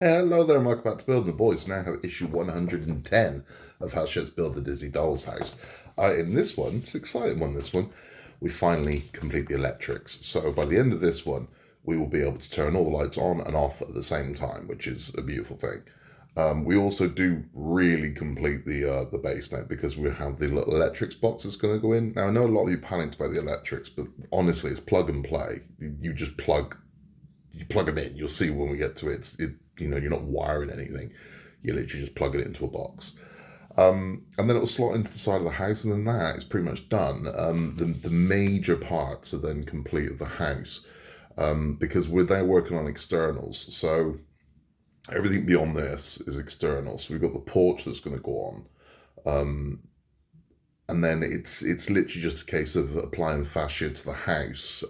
Hello there, and welcome back to Building the Boys. Now have issue 110 of Hachette's Build the Dizzy Doll's House. In this one, it's an exciting one, this one, we finally complete the electrics. So by the end of this one, we will be able to turn all the lights on and off at the same time, which is a beautiful thing. We also do really complete the base now because we have the little electrics box that's going to go in. Now, I know a lot of you panicked about the electrics, but honestly, it's plug and play. You just plug them in. You'll see when we get to it. You're not wiring anything. You literally just plug it into a box. And then it will slot into the side of the house, and then that is pretty much done. The major parts are then complete of the house because we're now working on externals. So everything beyond this is external. So we've got the porch that's going to go on. And then it's literally just a case of applying fascia to the house,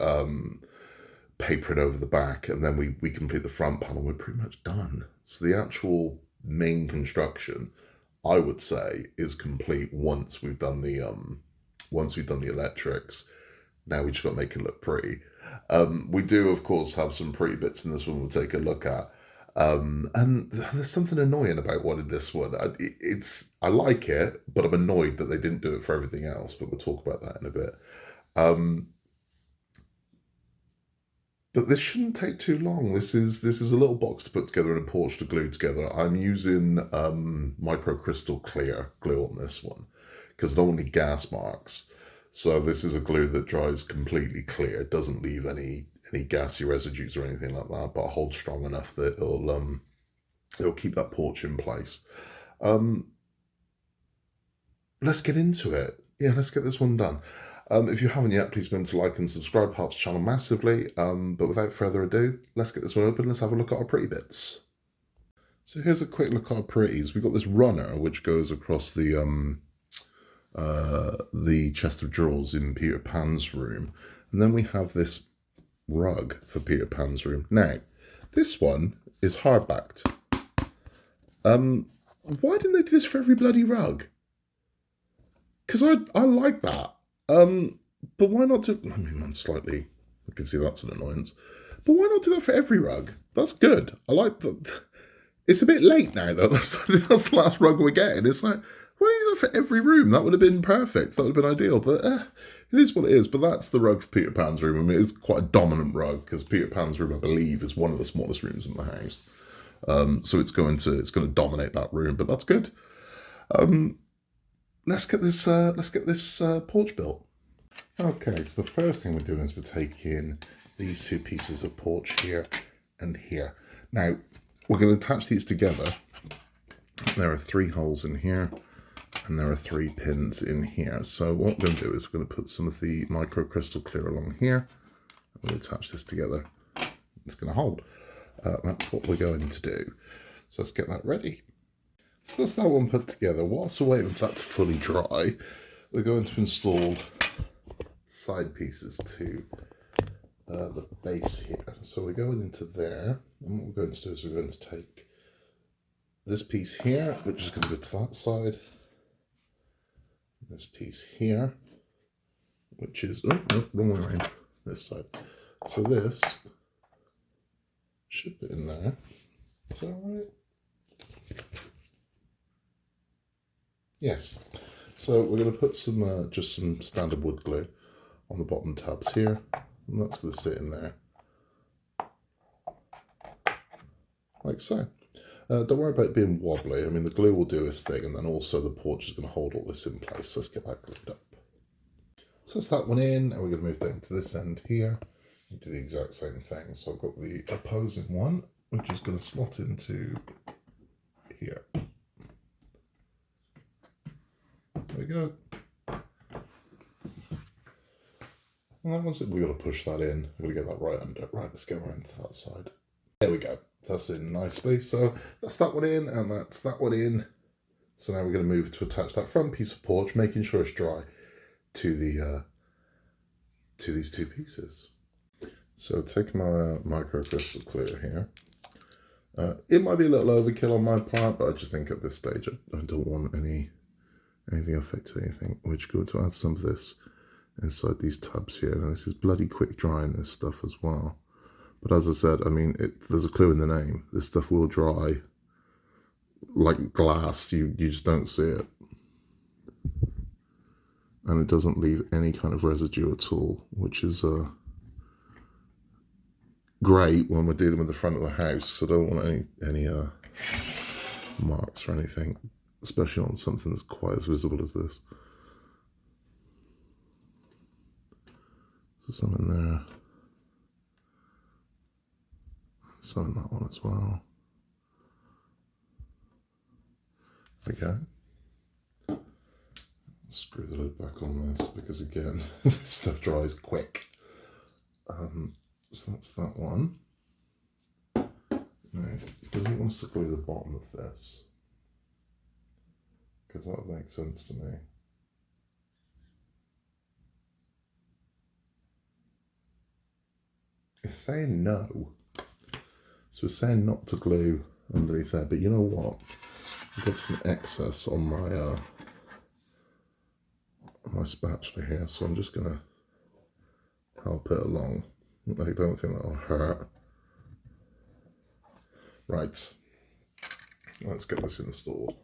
paper it over the back, and then we complete the front panel. We're pretty much done. So the actual main construction, I would say, is complete once we've done the electrics. Now we just got to make it look pretty. We do, of course, have some pretty bits in this one we'll take a look at. And there's something annoying about one in this one. I like it, but I'm annoyed that they didn't do it for everything else. But we'll talk about that in a bit. But this shouldn't take too long. This is a little box to put together and a porch to glue together. I'm using microcrystal clear glue on this one because I don't want any gas marks. So this is a glue that dries completely clear. It doesn't leave any gassy residues or anything like that, but holds strong enough that it'll keep that porch in place. Let's get into it. Yeah, let's get this one done. If you haven't yet, please remember to like and subscribe, helps the channel massively. But without further ado, let's get this one open. Let's have a look at our pretty bits. So here's a quick look at our pretties. We've got this runner which goes across the chest of drawers in Peter Pan's room, and then we have this rug for Peter Pan's room. Now, this one is hard-backed. Why didn't they do this for every bloody rug? Because I like that. But why not do... I mean, I can see that's an annoyance. But why not do that for every rug? That's good. I like that. It's a bit late now, though. That's the last rug we're getting. It's like, why don't you do that for every room? That would have been perfect. That would have been ideal. But it is what it is. But that's the rug for Peter Pan's room. I mean, it is quite a dominant rug because Peter Pan's room, I believe, is one of the smallest rooms in the house. So it's going to dominate that room. But that's good. Let's get this porch built. Okay, so the first thing we're doing is we're taking these two pieces of porch here and here. Now, we're going to attach these together. There are 3 holes in here, and there are 3 pins in here. So what we're going to do is we're going to put some of the microcrystal clear along here. We'll attach this together. It's going to hold. That's what we're going to do. So let's get that ready. So that's that one put together. Whilst we're waiting for that to fully dry, we're going to install side pieces to the base here. So we're going into there, and what we're going to do is we're going to take this piece here, which is going to go to that side, this piece here, which is, oh, no, wrong way around, this side. So this should be in there. Is that right? Yes. So we're going to put some just some standard wood glue on the bottom tabs here, and that's going to sit in there like so. Don't worry about it being wobbly. I mean, the glue will do its thing, and then also the porch is going to hold all this in place. Let's get that glued up. So that's that one in, and we're going to move down to this end here and do the exact same thing. So I've got the opposing one, which is going to slot into here. There we go. And then once we've got to push that in, we're going to get that right under. Right, let's go around to that side. There we go. That's in nicely. So that's that one in, and that's that one in. So now we're going to move to attach that front piece of porch, making sure it's dry, to the to these 2 pieces. So take my microcrystal clear here. It might be a little overkill on my part, but I just think at this stage I don't want anything affect anything. We're just going to add some of this inside these tubs here. Now this is bloody quick drying this stuff as well. But as I said, I mean, there's a clue in the name. This stuff will dry like glass. You just don't see it. And it doesn't leave any kind of residue at all, which is great when we're dealing with the front of the house, because I don't want any marks or anything, especially on something that's quite as visible as this. So some in there, some in that one as well. There we go. Screw the lid back on this, because again, this stuff dries quick. So that's that one. Now, it doesn't want us to glue the bottom of this, because that would make sense to me. It's saying no. So it's saying not to glue underneath there, but you know what? I've got some excess on my spatula here, so I'm just gonna help it along. I don't think that'll hurt. Right, let's get this installed.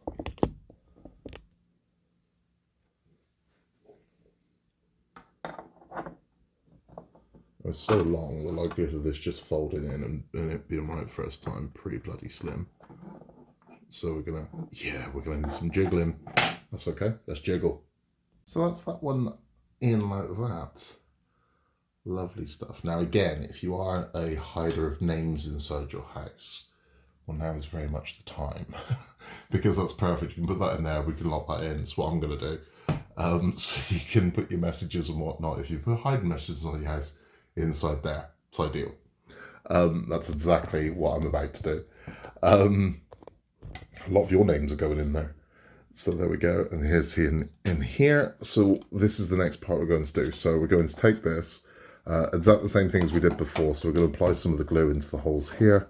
It's so long, the likelihood of this just folding in and it being right first time, pretty bloody slim. So we're gonna need some jiggling. That's okay, let's jiggle. So that's that one in like that. Lovely stuff. Now again, if you are a hider of names inside your house, well, now is very much the time, because that's perfect. You can put that in there, we can lock that in. That's what I'm gonna do. So you can put your messages and whatnot. If you put hiding messages on your house inside there, it's ideal. That's exactly what I'm about to do. A lot of your names are going in there. So there we go, and here's in here. So this is the next part we're going to do. So we're going to take this, exactly the same thing as we did before. So we're going to apply some of the glue into the holes here,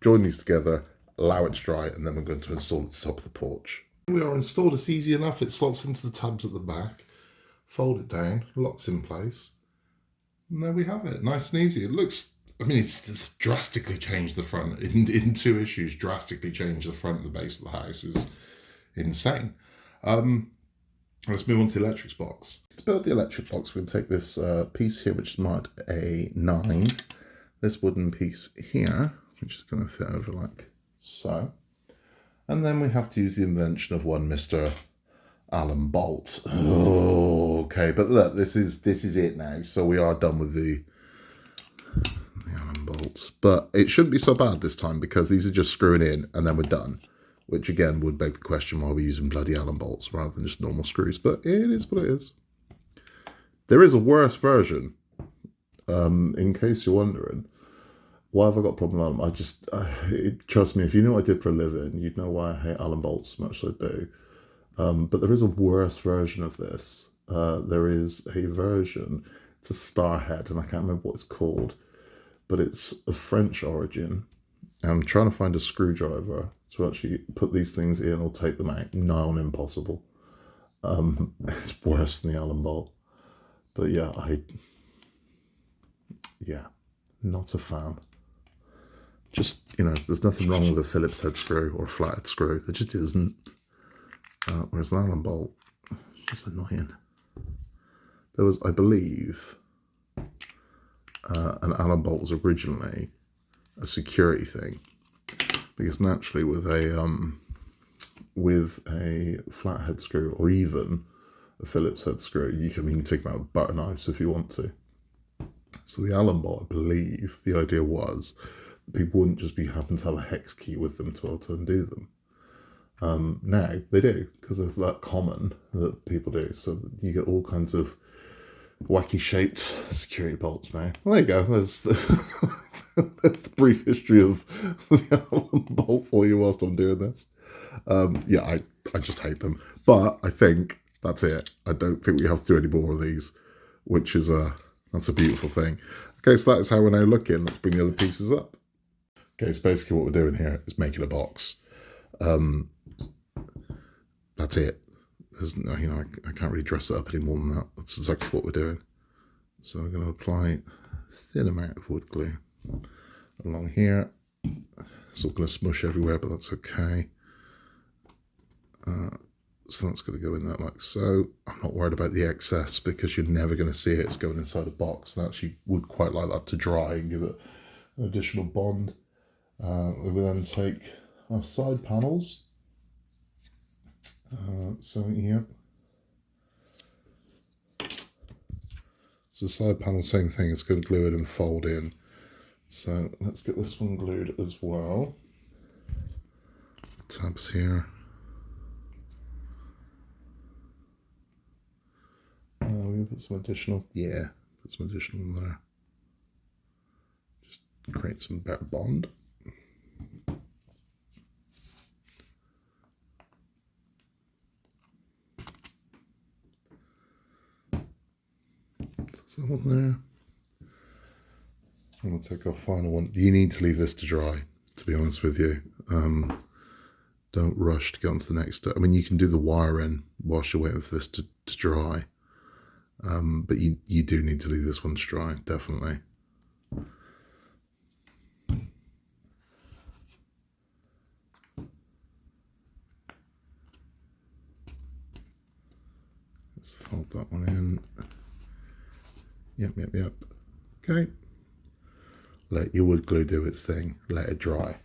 join these together, allow it to dry, and then we're going to install it at the top of the porch. We are installed. It's easy enough. It slots into the tabs at the back. Fold it down, locks in place, and there we have it. Nice and easy. It looks, I mean, it's drastically changed the front. In 2 issues, drastically changed the front and the base of the house. Is insane. Let's move on to the electrics box. To build the electric box, we're going to take this piece here, which is marked A9, this wooden piece here, which is going to fit over like so, and then we have to use the invention of one Mr. Allen bolt. Oh, okay, but look, this is it now. So we are done with the Allen bolts, but it shouldn't be so bad this time, because these are just screwing in and then we're done. Which again would beg the question why we're using bloody Allen bolts rather than just normal screws, but it is what it is. There is a worse version, in case you're wondering. Why have I got a problem with Allen? Trust me, if you knew what I did for a living, you'd know why I hate Allen bolts as much as I do. But there is a worse version of this. There is a version, it's a star head, and I can't remember what it's called, but it's of French origin. I'm trying to find a screwdriver to actually put these things in or take them out. Nigh on impossible. It's worse than the Allen bolt. But yeah, not a fan. Just, there's nothing wrong with a Phillips head screw or a flathead screw. There just isn't. Whereas an Allen bolt, it's just annoying. There was, I believe, an Allen bolt was originally a security thing, because naturally with a flathead screw or even a Phillips head screw, you can take them out with butter knives if you want to. So the Allen bolt, I believe, the idea was that people wouldn't just happen to have a hex key with them to undo them. Now they do, because it's that common that people do. So you get all kinds of wacky shaped security bolts now. Well, there you go. There's the brief history of the Allen bolt for you whilst I'm doing this. I just hate them. But I think that's it. I don't think we have to do any more of these, which is that's a beautiful thing. Okay, so that is how we're now looking. Let's bring the other pieces up. Okay, so basically what we're doing here is making a box. That's it. There's, I can't really dress it up any more than that. That's exactly what we're doing. So I'm going to apply a thin amount of wood glue along here. It's all going to smush everywhere, but that's okay. So that's going to go in there like so. I'm not worried about the excess because you're never going to see it. It's going inside a box, and actually would quite like that to dry and give it an additional bond. We will then take our side panels. So here. So side panel, same thing. It's going to glue it and fold in. So let's get this one glued as well. Tabs here. We're going to put some additional, put some additional in there. Just create some better bond. That's that one there. And we'll take our final one. You need to leave this to dry, to be honest with you. Don't rush to get on to the next step. I mean, you can do the wiring whilst you're waiting for this to dry. But you do need to leave this one to dry, definitely. Let's fold that one in. Yep. Okay. Let your wood glue do its thing. Let it dry.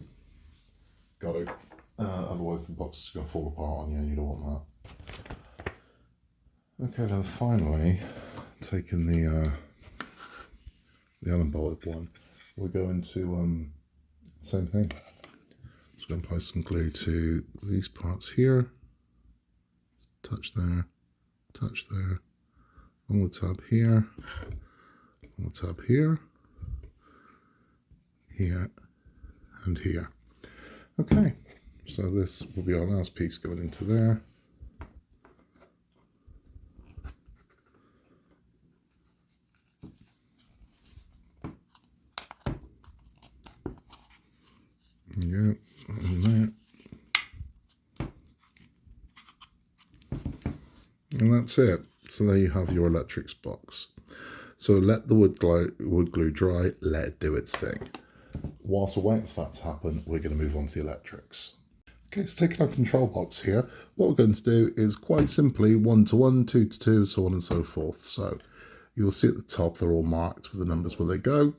Got to. Otherwise the box is going to fall apart on you and you don't want that. Okay, then finally, taking the Allen bolted one, we're going to same thing. So we're going to apply some glue to these parts here. Touch there, on the tab here, on the tab here, here, and here. Okay, so this will be our last piece going into there. Yeah, and there. And that's it. So there you have your electrics box. So let the wood glue dry, let it do its thing. Whilst we're waiting for that to happen, we're going to move on to the electrics. Okay, so taking our control box here, what we're going to do is quite simply 1 to 1, 2 to 2, so on and so forth. So you'll see at the top, they're all marked with the numbers where they go.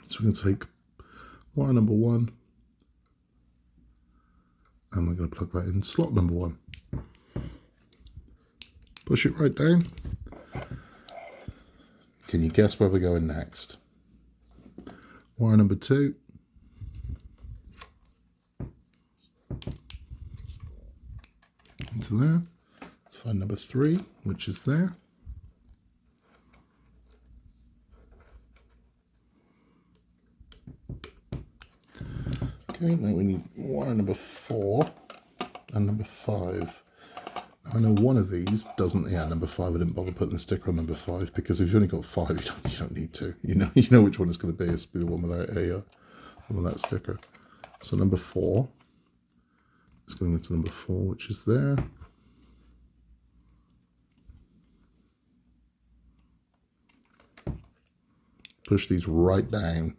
So we're going to take wire number 1, and we're going to plug that in slot number 1. Push it right down. Can you guess where we're going next? Wire number 2. Into there. Let's find number 3, which is there. Okay, now we need wire number 4 and number 5. I know one of these doesn't, number 5, I didn't bother putting the sticker on number 5 because if you've only got 5, you don't need to. You know which one it's going to be. It's the one without one with that sticker. So number 4 is going into number 4, which is there. Push these right down,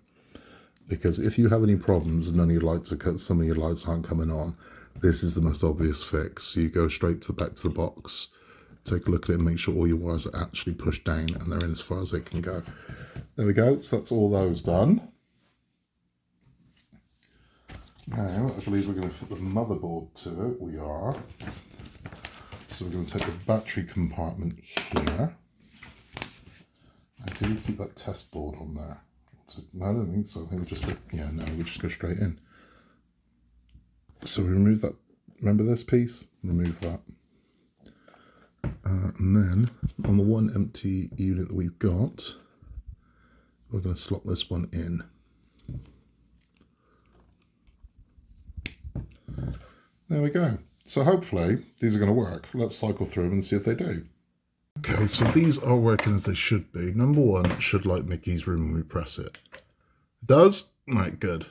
because if you have any problems and none of your lights are cut, some of your lights aren't coming on, this is the most obvious fix. So you go straight to the back to the box, take a look at it and make sure all your wires are actually pushed down and they're in as far as they can go. There we go, so that's all those done. Now, I believe we're going to put the motherboard to it. We are. So we're going to take the battery compartment here. Do we keep that test board on there? No, I don't think so. I think we just go, we just go straight in. So we remove that. Remember this piece? Remove that. And then on the one empty unit that we've got, we're going to slot this one in. There we go. So hopefully these are going to work. Let's cycle through them and see if they do. Okay, so these are working as they should be. Number 1, it should light Mickey's room when we press it. It does? Right, good.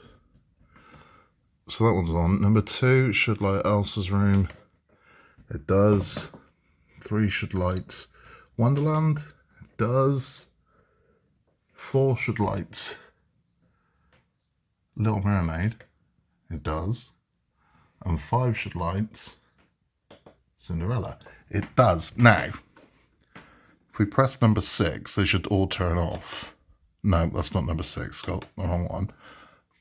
So that one's on. Number 2 should light Elsa's room. It does. 3 should light Wonderland. It does. 4 should light Little Mermaid, it does. And 5 should lights, Cinderella, it does. Now, if we press number 6, they should all turn off. No, that's not number 6, got the wrong one.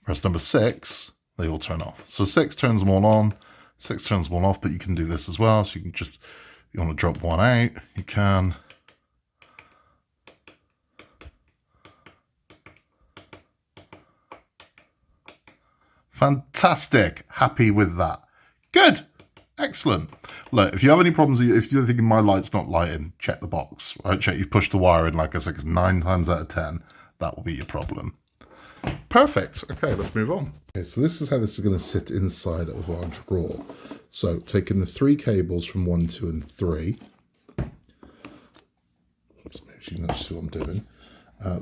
Press number 6, they all turn off. So 6 turns them all on, 6 turns them all off, but you can do this as well. So you can just, you want to drop one out, you can. Fantastic. Happy with that. Good. Excellent. Look, if you have any problems, if you're thinking my light's not lighting, check the box. Right? Check you've pushed the wire in, like I said, 'cause 9 times out of 10, that will be your problem. Perfect. Okay, let's move on. Okay, so this is how this is going to sit inside of our drawer. So taking the 3 cables from 1, 2, and 3. Just make sure you can see what I'm doing.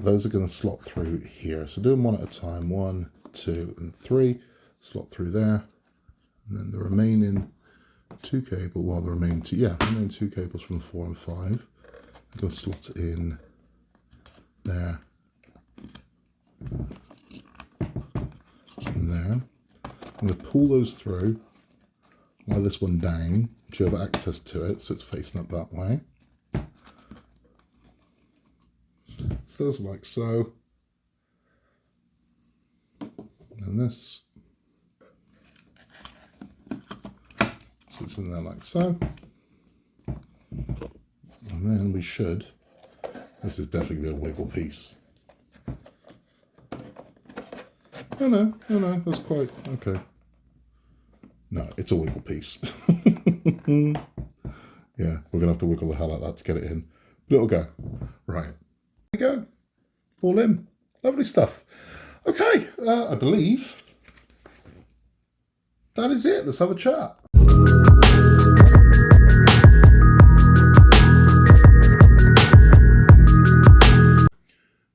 Those are going to slot through here. So do them one at a time. 1, 2, and 3. Slot through there. And then the remaining 2 cables, well, the remaining 2 cables from 4 and 5. I'm going to slot it in there. And there. I'm going to pull those through, lay this one down, so you have access to it, so it's facing up that way. So those like so. And this sits in there like so. And then we should, this is definitely a wiggle piece. Oh no, that's quite, okay. No, it's a wiggle piece. Yeah, we're going to have to wiggle the hell out of that to get it in. But it'll go. Right. There we go. All in. Lovely stuff. Okay, I believe that is it. Let's have a chat.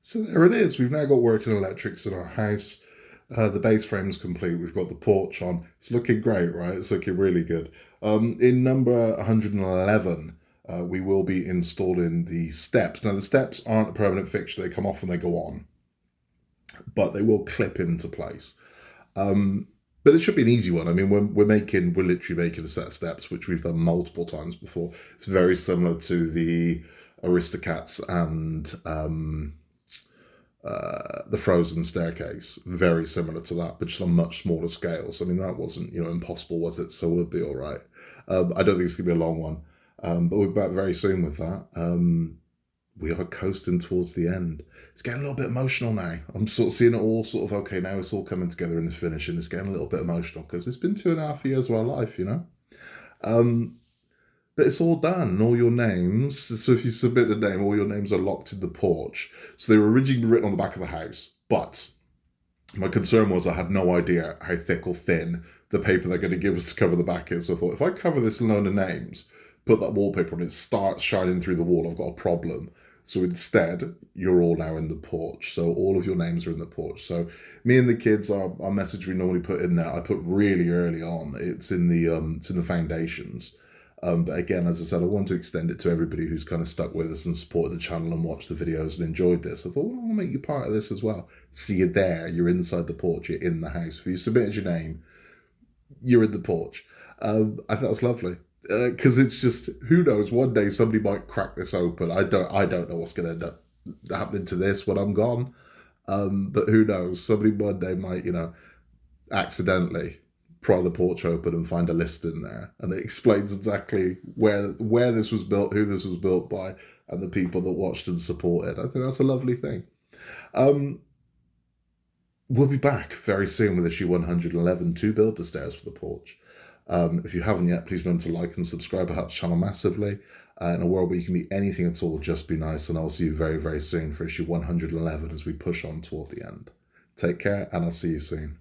So there it is. We've now got working electrics in our house. The base frame's complete. We've got the porch on. It's looking great, right? It's looking really good. In number 111, we will be installing the steps. Now, the steps aren't a permanent fixture. They come off and they go on, but they will clip into place. But it should be an easy one. I mean, we're literally making a set of steps, which we've done multiple times before. It's very similar to the Aristocats and the Frozen staircase, very similar to that, but just on much smaller scales. I mean, that wasn't, impossible, was it? So we'll be all right. I don't think it's going to be a long one, but we'll be back very soon with that. We are coasting towards the end. It's getting a little bit emotional now. I'm sort of seeing it all sort of, okay, now it's all coming together in the finish, and it's getting a little bit emotional because it's been 2.5 years of our life, But it's all done, and all your names, so if you submit a name, all your names are locked in the porch. So they were originally written on the back of the house, but my concern was I had no idea how thick or thin the paper they're going to give us to cover the back is. So I thought, if I cover this load of names, put that wallpaper on, it starts shining through the wall, I've got a problem. So instead, you're all now in the porch. So all of your names are in the porch. So me and the kids, our message we normally put in there, I put really early on. It's in the foundations. But again, as I said, I want to extend it to everybody who's kind of stuck with us and supported the channel and watched the videos and enjoyed this. I thought, well, I want to make you part of this as well. See you there. You're inside the porch. You're in the house. If you submitted your name, you're in the porch. I think that's lovely. Because it's just, who knows, one day somebody might crack this open. I don't know what's going to end up happening to this when I'm gone. But who knows, somebody one day might, accidentally pry the porch open and find a list in there. And it explains exactly where this was built, who this was built by, and the people that watched and supported. I think that's a lovely thing. We'll be back very soon with issue 111 to build the stairs for the porch. If you haven't yet, please remember to like and subscribe. It helps the channel massively. In a world where you can be anything at all, just be nice. And I'll see you very, very soon for issue 111 as we push on toward the end. Take care, and I'll see you soon.